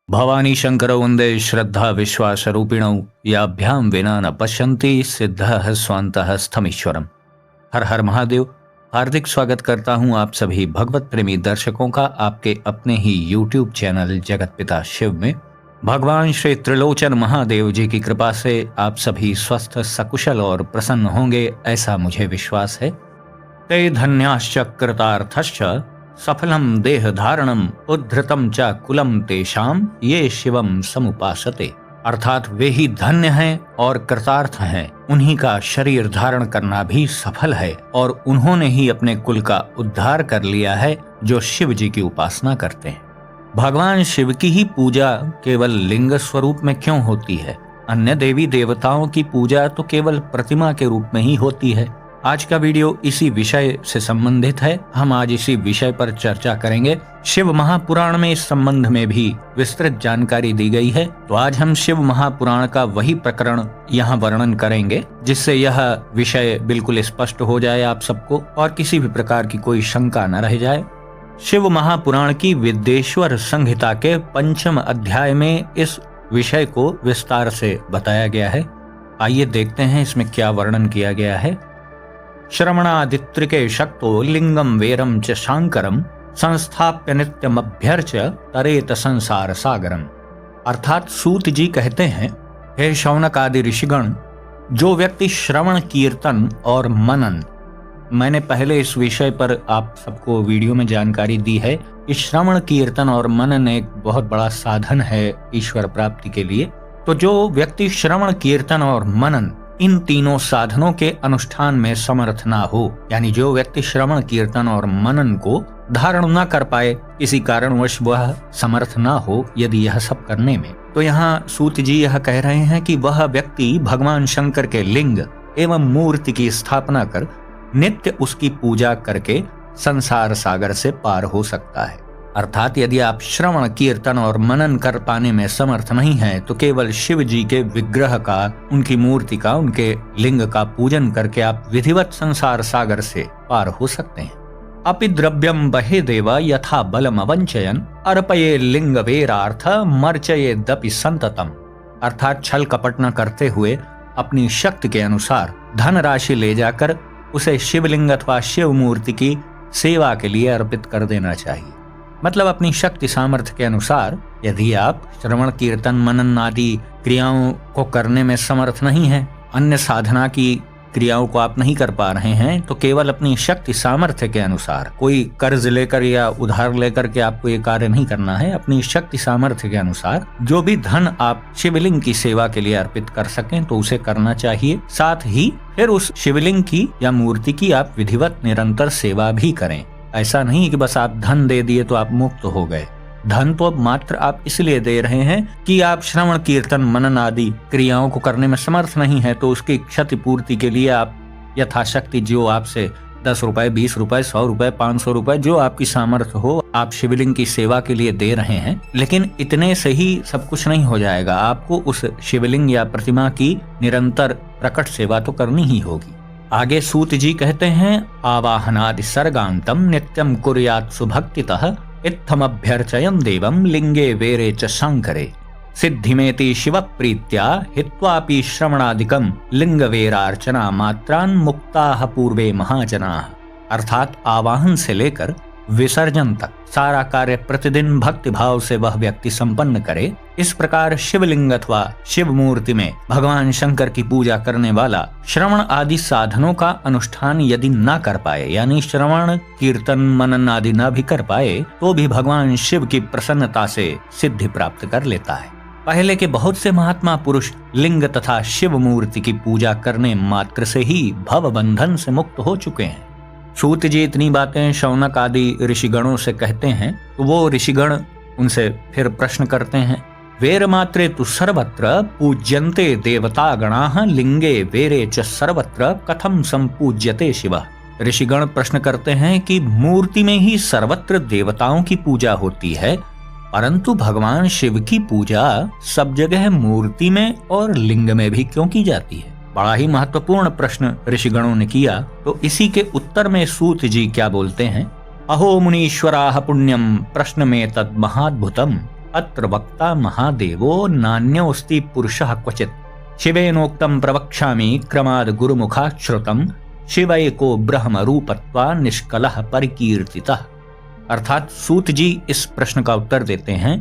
भवानी शंकर वंदे श्रद्धा विश्वास रूपिणौ याभ्यां विना न पश्यन्ति सिद्धः स्वान्तः स्थमीश्वरम। हर हर महादेव। हार्दिक स्वागत करता हूं आप सभी भगवत प्रेमी दर्शकों का आपके अपने ही YouTube चैनल जगत पिता शिव में। भगवान श्री त्रिलोचन महादेव जी की कृपा से आप सभी स्वस्थ सकुशल और प्रसन्न होंगे, ऐसा मुझे विश्वास है। ते धन्याश्च कृतार्थश्च सफलम देह धारणम उद्धृतम च कुलम तेषाम ये शिवम समुपासते। अर्थात वे ही धन्य हैं और कृतार्थ हैं, उन्हीं का शरीर धारण करना भी सफल है और उन्होंने ही अपने कुल का उद्धार कर लिया है जो शिव जी की उपासना करते हैं। भगवान शिव की ही पूजा केवल लिंग स्वरूप में क्यों होती है? अन्य देवी देवताओं की पूजा तो केवल प्रतिमा के रूप में ही होती है। आज का वीडियो इसी विषय से संबंधित है। हम आज इसी विषय पर चर्चा करेंगे। शिव महापुराण में इस संबंध में भी विस्तृत जानकारी दी गई है, तो आज हम शिव महापुराण का वही प्रकरण यहाँ वर्णन करेंगे जिससे यह विषय बिल्कुल स्पष्ट हो जाए आप सबको और किसी भी प्रकार की कोई शंका न रह जाए। शिव महापुराण की विद्येश्वर संहिता के 5वें अध्याय में इस विषय को विस्तार से बताया गया है। आइए देखते हैं इसमें क्या वर्णन किया गया है। श्रवणादित्रिके शक्तो लिंगम वेरम च शांकरम संस्थाप्य नित्यमभ्यर्च तरेत संसार सागरम। अर्थात सूत जी कहते हैं, हे शौनक आदि ऋषिगण, जो व्यक्ति श्रवण कीर्तन और मनन, मैंने पहले इस विषय पर आप सबको वीडियो में जानकारी दी है कि श्रवण कीर्तन और मनन एक बहुत बड़ा साधन है ईश्वर प्राप्ति के लिए। तो जो व्यक्ति श्रवण कीर्तन और मनन इन तीनों साधनों के अनुष्ठान में समर्थ ना हो, यानी जो व्यक्ति श्रवण कीर्तन और मनन को धारण न कर पाए, किसी कारणवश वह समर्थ ना हो यदि यह सब करने में, तो यहाँ सूत जी यह कह रहे हैं कि वह व्यक्ति भगवान शंकर के लिंग एवं मूर्ति की स्थापना कर नित्य उसकी पूजा करके संसार सागर से पार हो सकता है। अर्थात यदि आप श्रवण कीर्तन और मनन कर पाने में समर्थ नहीं हैं, तो केवल शिव जी के विग्रह का, उनकी मूर्ति का, उनके लिंग का पूजन करके आप विधिवत संसार सागर से पार हो सकते हैं। अपि द्रव्यम बहे देवा यथा बलम अवंचयन अर्पये लिंग वेरार्थ मर्चये दपि संततम। अर्थात छल कपट न करते हुए अपनी शक्ति के अनुसार धन राशि ले जाकर उसे शिवलिंग अथवा शिव मूर्ति की सेवा के लिए अर्पित कर देना चाहिए। मतलब अपनी शक्ति सामर्थ्य के अनुसार यदि आप श्रवण कीर्तन मनन आदि क्रियाओं को करने में समर्थ नहीं हैं, अन्य साधना की क्रियाओं को आप नहीं कर पा रहे हैं, तो केवल अपनी शक्ति सामर्थ्य के अनुसार, कोई कर्ज लेकर या उधार लेकर के आपको ये कार्य नहीं करना है। अपनी शक्ति सामर्थ्य के अनुसार जो भी धन आप शिवलिंग की सेवा के लिए अर्पित कर सकें तो उसे करना चाहिए। साथ ही फिर उस शिवलिंग की या मूर्ति की आप विधिवत निरंतर सेवा भी करें। ऐसा नहीं कि बस आप धन दे दिए तो आप मुक्त हो गए। धन तो मात्र आप इसलिए दे रहे हैं कि आप श्रवण कीर्तन मनन आदि क्रियाओं को करने में समर्थ नहीं है, तो उसकी क्षतिपूर्ति के लिए आप यथाशक्ति जो आपसे 10 रुपए, 20 रुपए, 100 रुपए, 500 रुपए, जो आपकी सामर्थ्य हो, आप शिवलिंग की सेवा के लिए दे रहे हैं। लेकिन इतने से ही सब कुछ नहीं हो जाएगा, आपको उस शिवलिंग या प्रतिमा की निरंतर प्रकट सेवा तो करनी ही होगी। आगे सूत जी कहते हैं, आवाहनादि सर्गांतम नित्यम कुर्यात् सुभक्तितः इत्थमभ्यर्चयन् देवं लिंगे वेरे च शंकरे सिद्धिमेति शिव प्रीत्या हित्वापि श्रवणादिकं लिंग वेरार्चना मात्रान् मुक्ताः पूर्वे महाजनाः। अर्थात आवाहन से लेकर विसर्जन तक सारा कार्य प्रतिदिन भक्ति भाव से वह व्यक्ति संपन्न करे। इस प्रकार शिवलिंग अथवा शिव मूर्ति में भगवान शंकर की पूजा करने वाला श्रवण आदि साधनों का अनुष्ठान यदि न कर पाए, यानी श्रवण कीर्तन मनन आदि न भी कर पाए, तो भी भगवान शिव की प्रसन्नता से सिद्धि प्राप्त कर लेता है। पहले के बहुत से महात्मा पुरुष लिंग तथा शिव मूर्ति की पूजा करने मात्र से ही भव बंधन से मुक्त हो चुके हैं। सूत जी इतनी बातें शौनक आदि ऋषिगणों से कहते हैं, तो वो ऋषिगण उनसे फिर प्रश्न करते हैं, वेर मात्रे तु सर्वत्र पूज्यन्ते देवता गणाः लिंगे वेरे च सर्वत्र कथम संपूज्यते शिवः। ऋषिगण प्रश्न करते हैं कि मूर्ति में ही सर्वत्र देवताओं की पूजा होती है, परंतु भगवान शिव की पूजा सब जगह मूर्ति में और लिंग में भी क्यों की जाती है? बड़ा ही महत्वपूर्ण प्रश्न ऋषिगणों ने किया। तो इसी के उत्तर में सूत जी क्या बोलते हैं, अहो मुनीश्वराः पुण्यम प्रश्न में तद महाद्भुतम अत्र वक्ता महादेवो नान्योऽस्ति पुरुषः क्वचित् शिवेनोक्तं प्रवक्ष्यामि क्रमाद् गुरुमुखात् श्रुतं शिवैको ब्रह्म रूपत्वा निष्कलः परिकीर्तितः। अर्थात सूत जी इस प्रश्न का उत्तर देते हैं,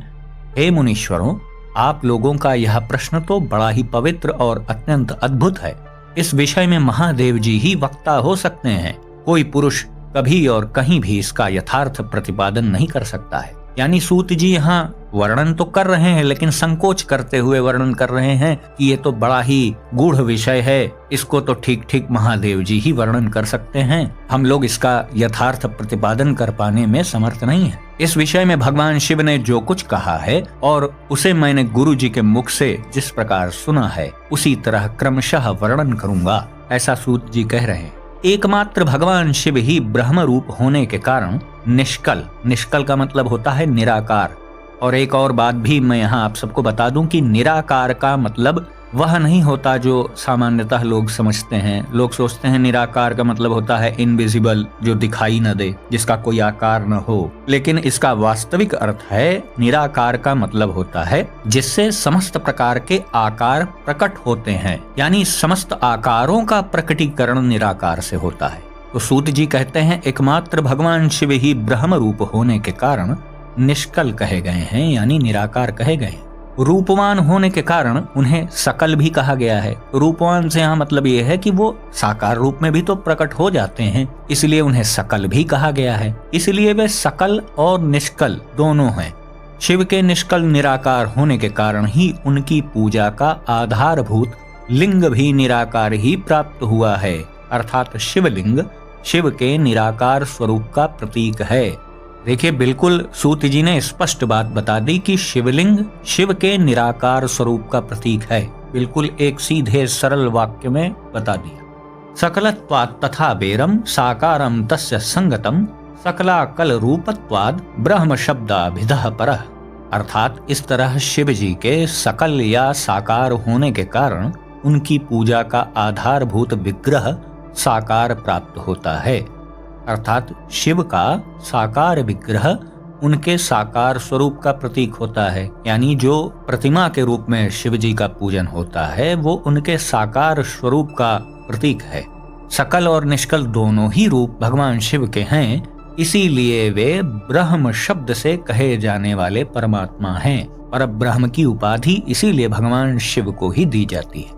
हे मुनीश्वरों, आप लोगों का यह प्रश्न तो बड़ा ही पवित्र और अत्यंत अद्भुत है। इस विषय में महादेव जी ही वक्ता हो सकते हैं। कोई पुरुष कभी और कहीं भी इसका यथार्थ प्रतिपादन नहीं कर सकता है। यानी सूत जी यहाँ वर्णन तो कर रहे हैं, लेकिन संकोच करते हुए वर्णन कर रहे हैं कि ये तो बड़ा ही गूढ़ विषय है, इसको तो ठीक ठीक महादेव जी ही वर्णन कर सकते हैं, हम लोग इसका यथार्थ प्रतिपादन कर पाने में समर्थ नहीं है। इस विषय में भगवान शिव ने जो कुछ कहा है और उसे मैंने गुरु जी के मुख से जिस प्रकार सुना है, उसी तरह क्रमशः वर्णन करूंगा, ऐसा सूत जी कह रहे हैं। एकमात्र भगवान शिव ही ब्रह्म रूप होने के कारण निष्कल का मतलब होता है निराकार। और एक और बात भी मैं यहाँ आप सबको बता दूं कि निराकार का मतलब वह नहीं होता जो सामान्यतः लोग समझते हैं। लोग सोचते हैं निराकार का मतलब होता है इनविजिबल, जो दिखाई न दे, जिसका कोई आकार न हो। लेकिन इसका वास्तविक अर्थ है निराकार का मतलब होता है जिससे समस्त प्रकार के आकार प्रकट होते हैं, यानी समस्त आकारों का प्रकटीकरण निराकार से होता है। तो सूत जी कहते हैं एकमात्र भगवान शिव ही ब्रह्म रूप होने के कारण निष्कल कहे गए हैं, यानी निराकार कहे गए हैं। रूपवान होने के कारण उन्हें सकल भी कहा गया है। रूपवान से यहाँ मतलब ये है कि वो साकार रूप में भी तो प्रकट हो जाते हैं, इसलिए उन्हें सकल भी कहा गया है। इसलिए वे सकल और निष्कल दोनों हैं। शिव के निष्कल निराकार होने के कारण ही उनकी पूजा का आधारभूत लिंग भी निराकार ही प्राप्त हुआ है। अर्थात शिवलिंग शिव के निराकार स्वरूप का प्रतीक है। देखिए, बिल्कुल सूत जी ने स्पष्ट बात बता दी कि शिवलिंग शिव के निराकार स्वरूप का प्रतीक है। बिल्कुल एक सीधे सरल वाक्य में बता दिया। सकलत्वात् तथा वेरम साकारम तस्य संगतम सकलाकल रूपत्वाद ब्रह्म शब्दाभिधः परः। अर्थात इस तरह शिव जी के सकल या साकार होने के कारण उनकी पूजा का आधारभूत विग्रह साकार प्राप्त होता है। अर्थात शिव का साकार विग्रह उनके साकार स्वरूप का प्रतीक होता है। यानी जो प्रतिमा के रूप में शिव जी का पूजन होता है वो उनके साकार स्वरूप का प्रतीक है। सकल और निष्कल दोनों ही रूप भगवान शिव के हैं, इसीलिए वे ब्रह्म शब्द से कहे जाने वाले परमात्मा हैं। पर ब्रह्म की उपाधि इसीलिए भगवान शिव को ही दी जाती है।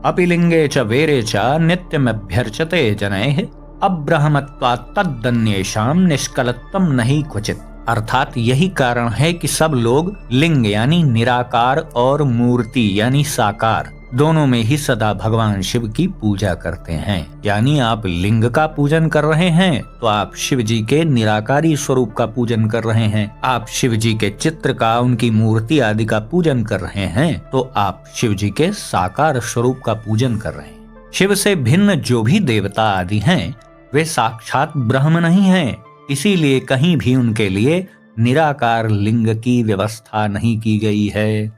अपिलिंगे च वेरे च नित्यमभ्यर्चते जनैः अब्रह्मत्वात् तद्दन्येषां निष्कलत्वं नहीं क्वचित्। अर्थात यही कारण है कि सब लोग लिंग यानी निराकार और मूर्ति यानी साकार दोनों में ही सदा भगवान शिव की पूजा करते हैं। यानी आप लिंग का पूजन कर रहे हैं तो आप शिव जी के निराकारी स्वरूप का पूजन कर रहे हैं। आप शिव जी के चित्र का, उनकी मूर्ति आदि का पूजन कर रहे हैं तो आप शिव जी के साकार स्वरूप का पूजन कर रहे हैं। शिव से भिन्न जो भी देवता आदि हैं वे साक्षात ब्रह्म नहीं हैं, इसीलिए कहीं भी उनके लिए निराकार लिंग की व्यवस्था नहीं की गई है।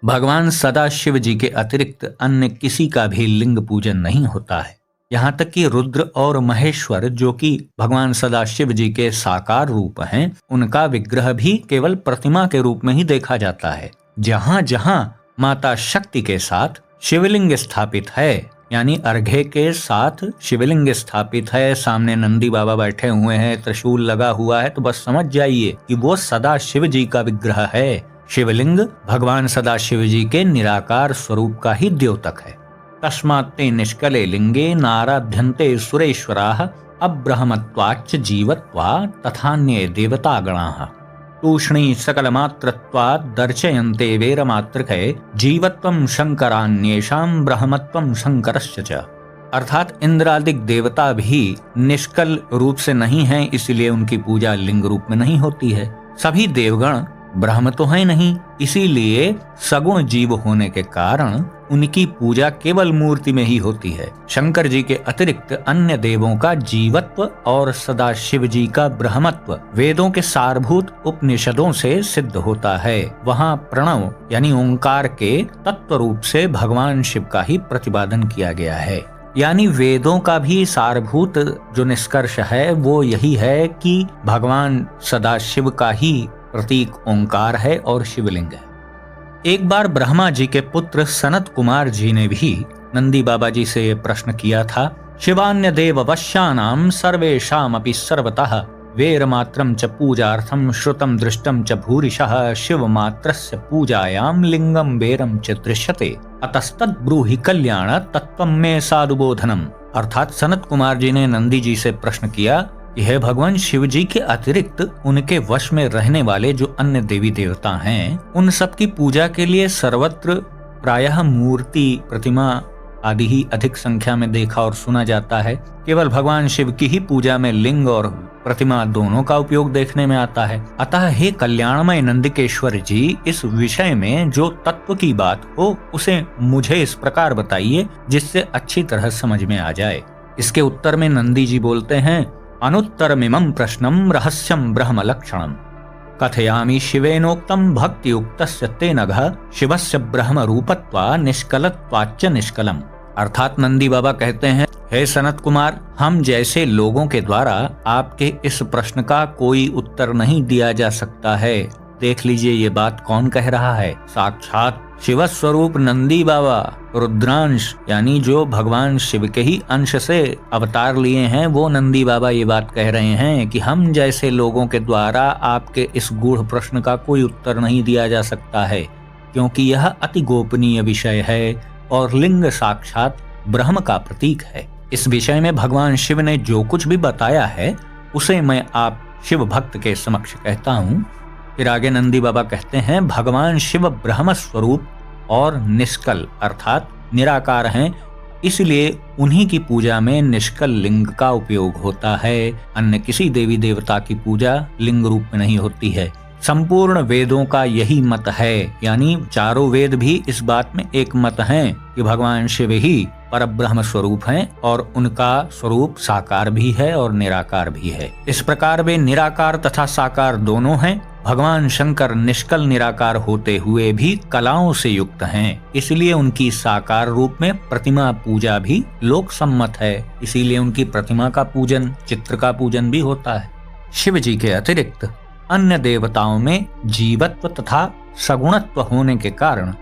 भगवान सदा शिव जी के अतिरिक्त अन्य किसी का भी लिंग पूजन नहीं होता है। यहाँ तक कि रुद्र और महेश्वर जो कि भगवान सदा शिव जी के साकार रूप हैं, उनका विग्रह भी केवल प्रतिमा के रूप में ही देखा जाता है। जहाँ जहाँ माता शक्ति के साथ शिवलिंग स्थापित है, यानी अर्घे के साथ शिवलिंग स्थापित है, सामने नंदी बाबा बैठे हुए हैं, त्रिशूल लगा हुआ है, तो बस समझ जाइए कि वो सदा शिव जी का विग्रह है। शिवलिंग भगवान सदा शिव जी के निराकार स्वरूप का ही द्योतक है। तस्मात्ते निष्कले लिंगे नाराध्यन्ते सुरेश्वराः अब्रह्मत्वाच्च जीवत्वा तथान्ये देवतागणाः तूष्णी सकलमात्रत्वात् दर्शयन्ते वेरमात्रके जीवत्वं शंकरान्येषां ब्रह्मत्वं शंकरस्य च। अर्थात इंद्रादिक देवता भी निष्कल रूप से नहीं हैं, इसलिए उनकी पूजा लिंग रूप में नहीं होती है। सभी देवगण ब्रह्म तो है नहीं, इसीलिए सगुण जीव होने के कारण उनकी पूजा केवल मूर्ति में ही होती है। शंकर जी के अतिरिक्त अन्य देवों का जीवत्व और सदा शिव जी का ब्रह्मत्व वेदों के सारभूत उपनिषदों से सिद्ध होता है। वहाँ प्रणव यानी ओंकार के तत्व रूप से भगवान शिव का ही प्रतिपादन किया गया है। यानी वेदों का भी सारभूत जो निष्कर्ष है वो यही है कि भगवान सदा शिव का ही प्रतीक ओंकार है और शिवलिंग है। एक बार ब्रह्मा जी के पुत्र सनत कुमार जी ने भी नंदी बाबा जी से प्रश्न किया था। शिवान्य देव वश्यानाम सर्वेषामपि सर्वतः वेरमात्रं च पूजार्थं श्रुतं दृष्टं च भूरिशः शिवमात्रस्य पूजायां लिंगं वेरं च दृश्यते अतस्तद् ब्रूहि कल्याण तत्त्वं मे साधुबोधनम। अर्थात सनत कुमार जी ने नंदी जी से प्रश्न किया कि हे भगवान, शिव जी के अतिरिक्त उनके वश में रहने वाले जो अन्य देवी देवता हैं, उन सब की पूजा के लिए सर्वत्र प्रायः मूर्ति, प्रतिमा आदि ही अधिक संख्या में देखा और सुना जाता है। केवल भगवान शिव की ही पूजा में लिंग और प्रतिमा दोनों का उपयोग देखने में आता है। अतः हे कल्याणमय नंदिकेश्वर जी, इस विषय में जो तत्व की बात हो उसे मुझे इस प्रकार बताइए जिससे अच्छी तरह समझ में आ जाए। इसके उत्तर में नंदी जी बोलते हैं, अनुत्तरमिमं प्रश्नम रहस्यम ब्रह्म लक्षणम कथयामि शिवेनोक्तम भक्तियुक्तस्य तेनघ शिवस्य ब्रह्म रूपत्वा निष्कलत्वाच्च निष्कलम। अर्थात नंदी बाबा कहते हैं, हे सनत कुमार, हम जैसे लोगों के द्वारा आपके इस प्रश्न का कोई उत्तर नहीं दिया जा सकता है। देख लीजिए ये बात कौन कह रहा है, साक्षात शिव स्वरूप नंदी बाबा, रुद्रांश यानी जो भगवान शिव के ही अंश से अवतार लिए हैं, वो नंदी बाबा ये बात कह रहे हैं कि हम जैसे लोगों के द्वारा आपके इस गूढ़ प्रश्न का कोई उत्तर नहीं दिया जा सकता है, क्योंकि यह अति गोपनीय विषय है और लिंग साक्षात ब्रह्म का प्रतीक है। इस विषय में भगवान शिव ने जो कुछ भी बताया है उसे मैं आप शिव भक्त के समक्ष कहता हूँ। फिर आगे नंदी बाबा कहते हैं, भगवान शिव ब्रह्म स्वरूप और निष्कल अर्थात निराकार हैं, इसलिए उन्हीं की पूजा में निष्कल लिंग का उपयोग होता है। अन्य किसी देवी देवता की पूजा लिंग रूप में नहीं होती है। संपूर्ण वेदों का यही मत है, यानी चारों वेद भी इस बात में एक मत हैं कि भगवान शिव ही परब्रह्म स्वरूप हैं और उनका स्वरूप साकार भी है और निराकार भी है। इस प्रकार वे निराकार तथा साकार दोनों हैं। भगवान शंकर निष्कल निराकार होते हुए भी कलाओं से युक्त हैं, इसलिए उनकी साकार रूप में प्रतिमा पूजा भी लोक सम्मत है। इसीलिए उनकी प्रतिमा का पूजन, चित्र का पूजन भी होता है। शिव जी के अतिरिक्त अन्य देवताओं में जीवत्व तथा सगुणत्व होने के कारण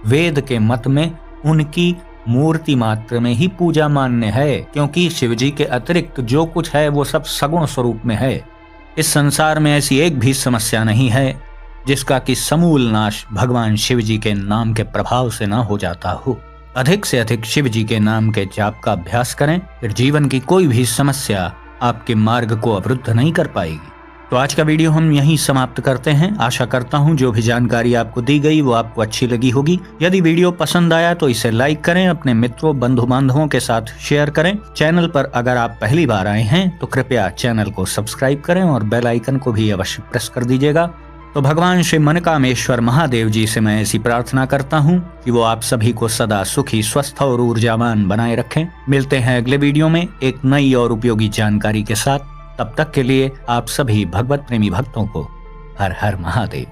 वेद के मत में उनकी मूर्ति मात्र में ही पूजा मान्य है, क्योंकि शिव जी के अतिरिक्त जो कुछ है वो सब सगुण स्वरूप में है। इस संसार में ऐसी एक भी समस्या नहीं है जिसका कि समूल नाश भगवान शिव जी के नाम के प्रभाव से ना हो जाता हो। अधिक से अधिक शिव जी के नाम के जाप का अभ्यास करें, फिर जीवन की कोई भी समस्या आपके मार्ग को अवरुद्ध नहीं कर पाएगी। तो आज का वीडियो हम यहीं समाप्त करते हैं। आशा करता हूं जो भी जानकारी आपको दी गई वो आपको अच्छी लगी होगी। यदि वीडियो पसंद आया तो इसे लाइक करें, अपने मित्रों बंधु बांधवों के साथ शेयर करें। चैनल पर अगर आप पहली बार आए हैं तो कृपया चैनल को सब्सक्राइब करें और बेल आइकन को भी अवश्य प्रेस कर दीजिएगा। तो भगवान श्री मनकामेश्वर महादेव जी से मैं ऐसी प्रार्थना करता हूँ कि वो आप सभी को सदा सुखी, स्वस्थ और ऊर्जावान बनाए रखें। मिलते हैं अगले वीडियो में एक नई और उपयोगी जानकारी के साथ। तब तक के लिए आप सभी भगवत प्रेमी भक्तों को हर हर महादेव।